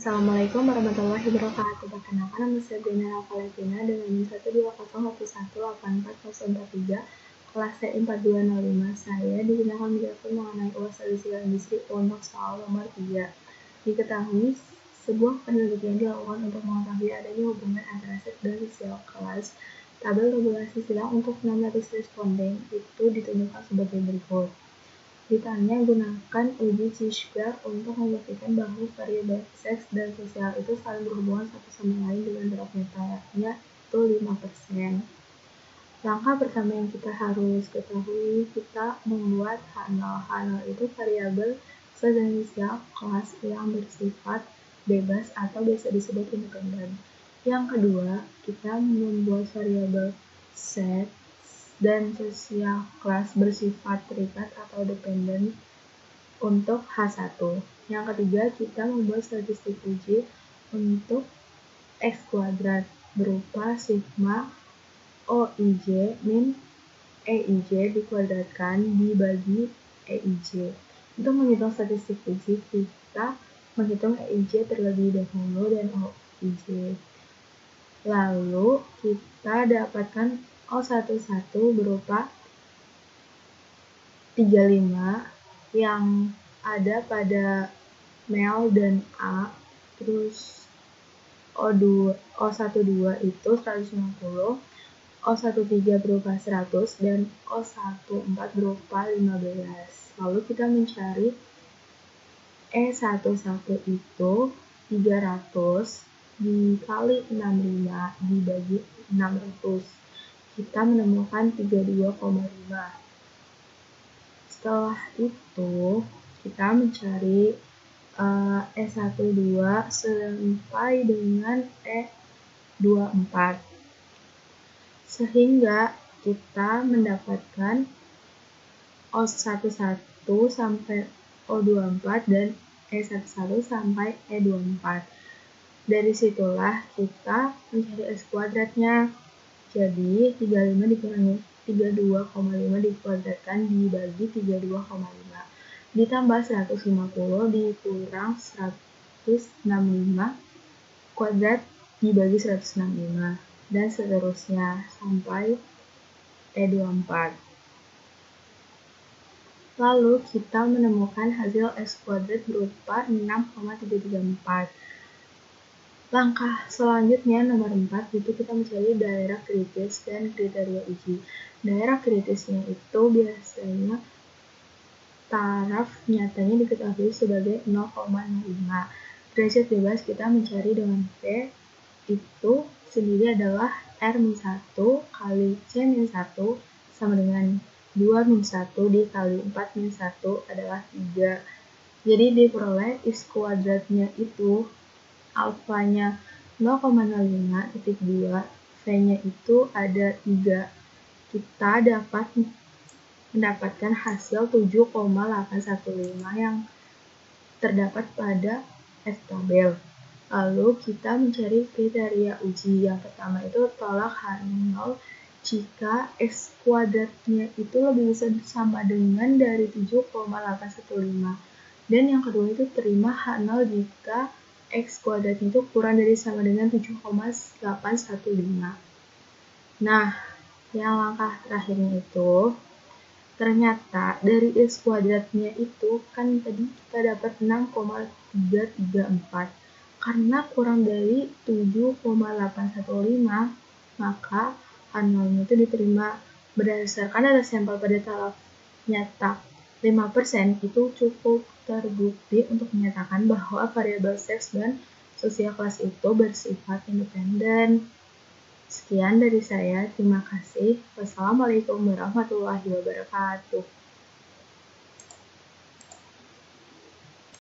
Assalamualaikum warahmatullahi wabarakatuh. Perkenalkan, nama saya Brina Valetina dengan NIM 12011844043 kelas C4205. Saya digunakan menjelaskan mengenai ulas statistika industri untuk soal nomor 3. Diketahui sebuah penelitian dilakukan untuk mengetahui adanya hubungan antara seks dan sosial kelas. Tabel tabulasi silang untuk 600 responden itu ditunjukkan sebagai berikut. Ditanya, gunakan uji chi-square untuk membuktikan bahwa variabel seks dan sosial itu saling berhubungan satu sama lain dengan drop nyatanya itu 5%. Langkah pertama yang kita harus ketahui, kita membuat H0. H0 itu variabel seks dan sosial kelas yang bersifat bebas atau biasa disebut independen. Yang kedua, kita membuat variabel seks dan sosial kelas bersifat terikat atau dependen untuk H1. Yang ketiga, kita membuat statistik uji untuk X kuadrat berupa sigma OIJ min EIJ dikuadratkan dibagi EIJ. Untuk menghitung statistik uji, kita menghitung EIJ terlebih dahulu dan OIJ. Lalu kita dapatkan O11 berupa 35 yang ada pada Mel dan A, terus O12 itu 150, O13 berupa 100, dan O14 berupa 15. Lalu kita mencari E11 itu 300 dikali 65 dibagi 600. Kita menemukan 32,5. Setelah itu, kita mencari E12 sampai dengan E24. Sehingga kita mendapatkan O11 sampai O24 dan E11 sampai E24. Dari situlah kita mencari X kuadratnya. Jadi 35 dikurangi 32,5 dikuadratkan dibagi 32,5 ditambah 150 dikurang 165 kuadrat dibagi 165 dan seterusnya sampai E24. Lalu kita menemukan hasil X kuadrat berupa 6,334. Langkah selanjutnya nomor 4 itu kita mencari daerah kritis dan kriteria uji. Daerah kritisnya itu biasanya taraf nyatanya diketahui sebagai 0,05. Derajat bebas kita mencari dengan P itu sendiri adalah R-1 kali C-1 sama dengan 2-1 dikali 4-1 adalah 3. Jadi diperoleh X kuadratnya itu alfanya 0,05,2, V-nya itu ada 3. Kita dapat mendapatkan hasil 7,815 yang terdapat pada S tabel. Lalu kita mencari kriteria uji. Yang pertama itu tolak H0 jika X kuadratnya itu lebih besar sama dengan dari 7,815. Dan yang kedua itu terima H0 jika X kuadratnya itu kurang dari sama dengan 7,815. Nah, yang langkah terakhirnya itu, ternyata dari X kuadratnya itu kan tadi kita dapat 6,334. Karena kurang dari 7,815, maka H0-nya itu diterima berdasarkan data sampel pada taraf nyata 5% itu cukup terbukti untuk menyatakan bahwa variabel seks dan sosial kelas itu bersifat independen. Sekian dari saya, terima kasih. Wassalamualaikum warahmatullahi wabarakatuh.